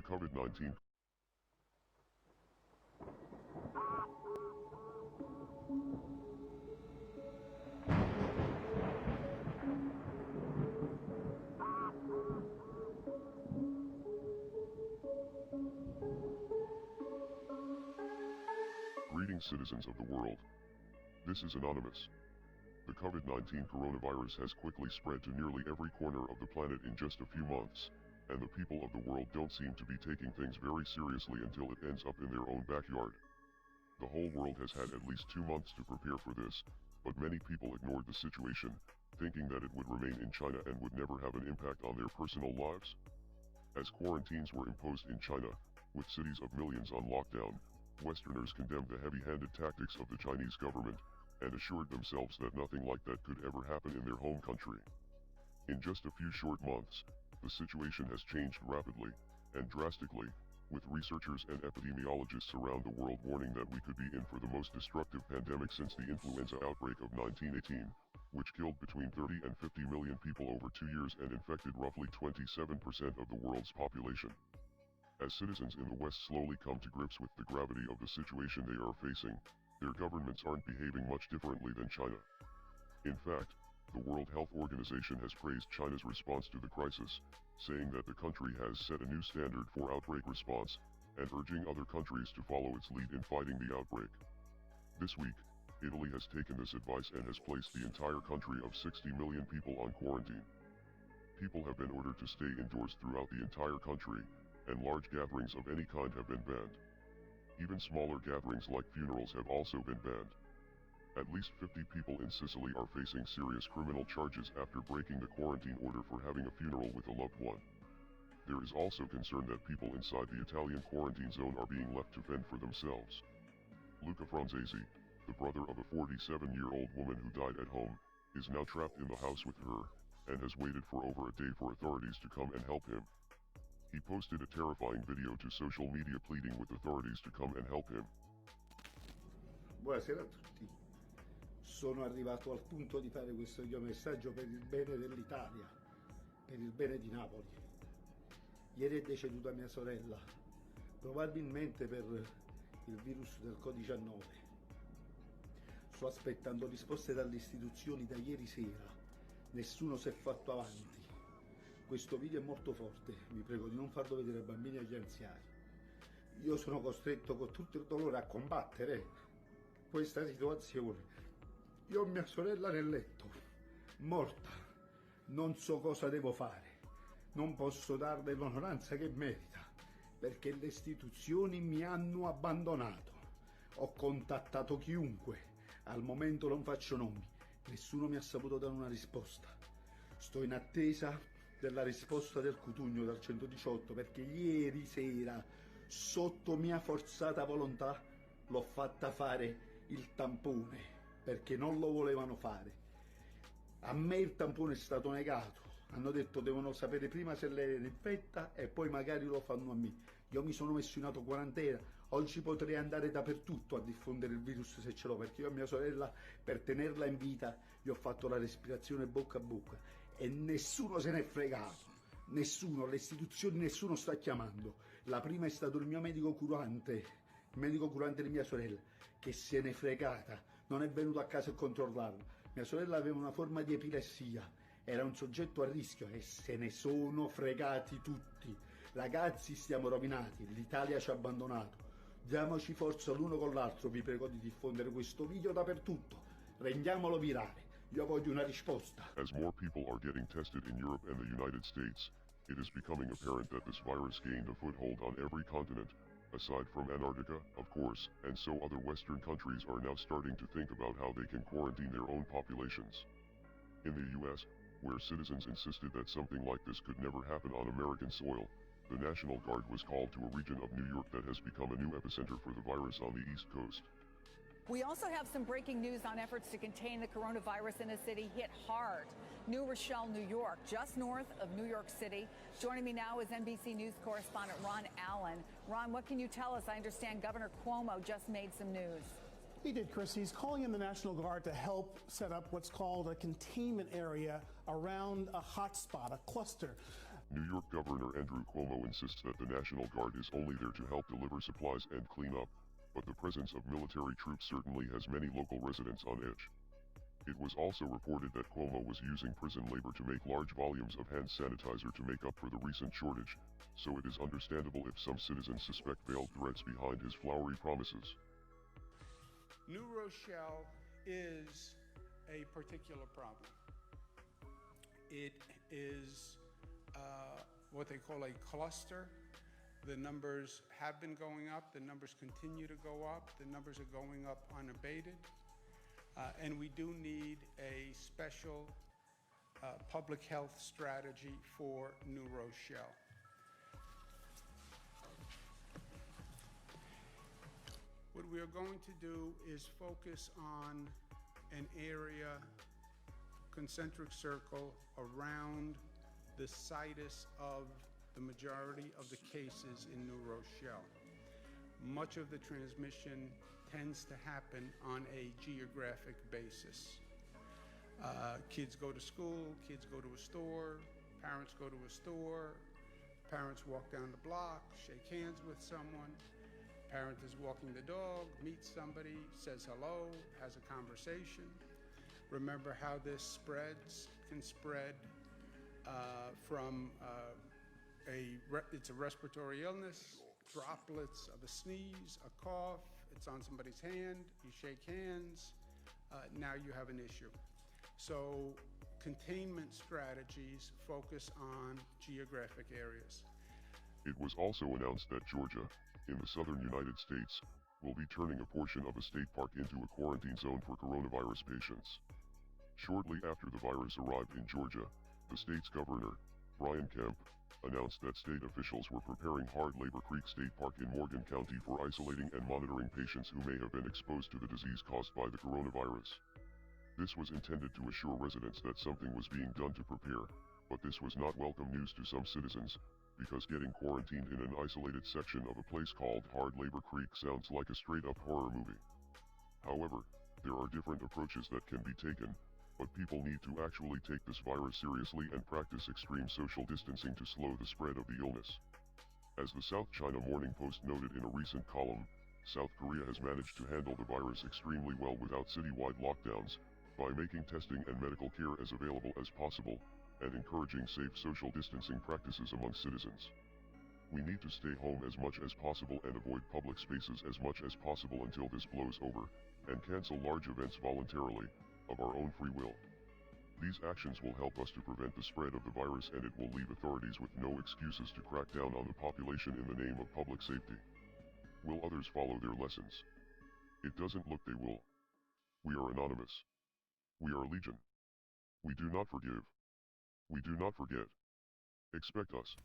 The COVID-19 Greetings, citizens of the world. This is Anonymous. The COVID-19 coronavirus has quickly spread to nearly every corner of the planet in just a few months, and the people of the world don't seem to be taking things very seriously until it ends up in their own backyard. The whole world has had at least 2 months to prepare for this, but many people ignored the situation, thinking that it would remain in China and would never have an impact on their personal lives. As quarantines were imposed in China, with cities of millions on lockdown, Westerners condemned the heavy-handed tactics of the Chinese government, and assured themselves that nothing like that could ever happen in their home country. In just a few short months, the situation has changed rapidly, and drastically, with researchers and epidemiologists around the world warning that we could be in for the most destructive pandemic since the influenza outbreak of 1918, which killed between 30 and 50 million people over 2 years and infected roughly 27% of the world's population. As citizens in the West slowly come to grips with the gravity of the situation they are facing, their governments aren't behaving much differently than China. In fact, the World Health Organization has praised China's response to the crisis, saying that the country has set a new standard for outbreak response, and urging other countries to follow its lead in fighting the outbreak. This week, Italy has taken this advice and has placed the entire country of 60 million people on quarantine. People have been ordered to stay indoors throughout the entire country, and large gatherings of any kind have been banned. Even smaller gatherings like funerals have also been banned. At least 50 people in Sicily are facing serious criminal charges after breaking the quarantine order for having a funeral with a loved one. There is also concern that people inside the Italian quarantine zone are being left to fend for themselves. Luca Franzesi, the brother of a 47-year-old woman who died at home, is now trapped in the house with her, and has waited for over a day for authorities to come and help him. He posted a terrifying video to social media pleading with authorities to come and help him. Buonasera a tutti. Sono arrivato al punto di fare questo video messaggio per il bene dell'Italia, per il bene di Napoli. Ieri è deceduta mia sorella, probabilmente per il virus del Covid-19. Sto aspettando risposte dalle istituzioni da ieri sera. Nessuno si è fatto avanti. Questo video è molto forte, vi prego di non farlo vedere ai bambini e agli anziani. Io sono costretto con tutto il dolore a combattere questa situazione. Io ho mia sorella nel letto, morta. Non so cosa devo fare. Non posso darle l'onoranza che merita, perché le istituzioni mi hanno abbandonato. Ho contattato chiunque, al momento non faccio nomi. Nessuno mi ha saputo dare una risposta. Sto in attesa della risposta del Cutugno dal 118, perché ieri sera, sotto mia forzata volontà, l'ho fatta fare il tampone, perché non lo volevano fare. A me il tampone è stato negato, hanno detto devono sapere prima se lei era infetta e poi magari lo fanno a me. Io mi sono messo in autoquarantena, oggi potrei andare dappertutto a diffondere il virus se ce l'ho, perché io a mia sorella, per tenerla in vita, gli ho fatto la respirazione bocca a bocca e nessuno se n'è fregato, nessuno, le istituzioni, nessuno sta chiamando. La prima è stato il mio medico curante, il medico curante di mia sorella, che se n'è fregata, non è venuto a casa a controllarla. Mia sorella aveva una forma di epilessia, era un soggetto a rischio e se ne sono fregati tutti. Ragazzi, stiamo rovinati, l'Italia ci ha abbandonato. Diamoci forza l'uno con l'altro, vi prego di diffondere questo video dappertutto. Rendiamolo virale. Io voglio una risposta. As more people are getting tested in Europe and the United States, it is becoming apparent that this virus gained a foothold on every continent, aside from Antarctica, of course, and so other Western countries are now starting to think about how they can quarantine their own populations. In the US, where citizens insisted that something like this could never happen on American soil, the National Guard was called to a region of New York that has become a new epicenter for the virus on the East Coast. We also have some breaking news on efforts to contain the coronavirus in a city hit hard. New Rochelle, New York, just north of New York City. Joining me now is NBC News correspondent Ron Allen. Ron, what can you tell us? I understand Governor Cuomo just made some news. He did, Chris. He's calling in the National Guard to help set up what's called a containment area around a hotspot, a cluster. New York Governor Andrew Cuomo insists that the National Guard is only there to help deliver supplies and clean up, but the presence of military troops certainly has many local residents on edge. It was also reported that Cuomo was using prison labor to make large volumes of hand sanitizer to make up for the recent shortage, so it is understandable if some citizens suspect veiled threats behind his flowery promises. New Rochelle is a particular problem. It is what they call a cluster. The numbers have been going up, the numbers continue to go up, the numbers are going up unabated, and we do need a special public health strategy for New Rochelle. What we are going to do is focus on an area, concentric circle, around the situs of the majority of the cases in New Rochelle. Much of the transmission tends to happen on a geographic basis. Kids go to school, kids go to a store, parents go to a store, parents walk down the block, shake hands with someone, parent is walking the dog, meets somebody, says hello, has a conversation. Remember how this spreads, can spread from it's a respiratory illness, droplets of a sneeze, a cough, it's on somebody's hand, you shake hands, now you have an issue. So containment strategies focus on geographic areas. It was also announced that Georgia, in the southern United States, will be turning a portion of a state park into a quarantine zone for coronavirus patients. Shortly after the virus arrived in Georgia, the state's governor, Brian Kemp, announced that state officials were preparing Hard Labor Creek State Park in Morgan County for isolating and monitoring patients who may have been exposed to the disease caused by the coronavirus. This was intended to assure residents that something was being done to prepare, but this was not welcome news to some citizens, because getting quarantined in an isolated section of a place called Hard Labor Creek sounds like a straight-up horror movie. However, there are different approaches that can be taken, but people need to actually take this virus seriously and practice extreme social distancing to slow the spread of the illness. As the South China Morning Post noted in a recent column, South Korea has managed to handle the virus extremely well without citywide lockdowns, by making testing and medical care as available as possible, and encouraging safe social distancing practices among citizens. We need to stay home as much as possible and avoid public spaces as much as possible until this blows over, and cancel large events voluntarily, of our own free will. These actions will help us to prevent the spread of the virus, and it will leave authorities with no excuses to crack down on the population in the name of public safety. Will others follow their lessons? It doesn't look they will. We are anonymous. We are legion. We do not forgive. We do not forget. Expect us.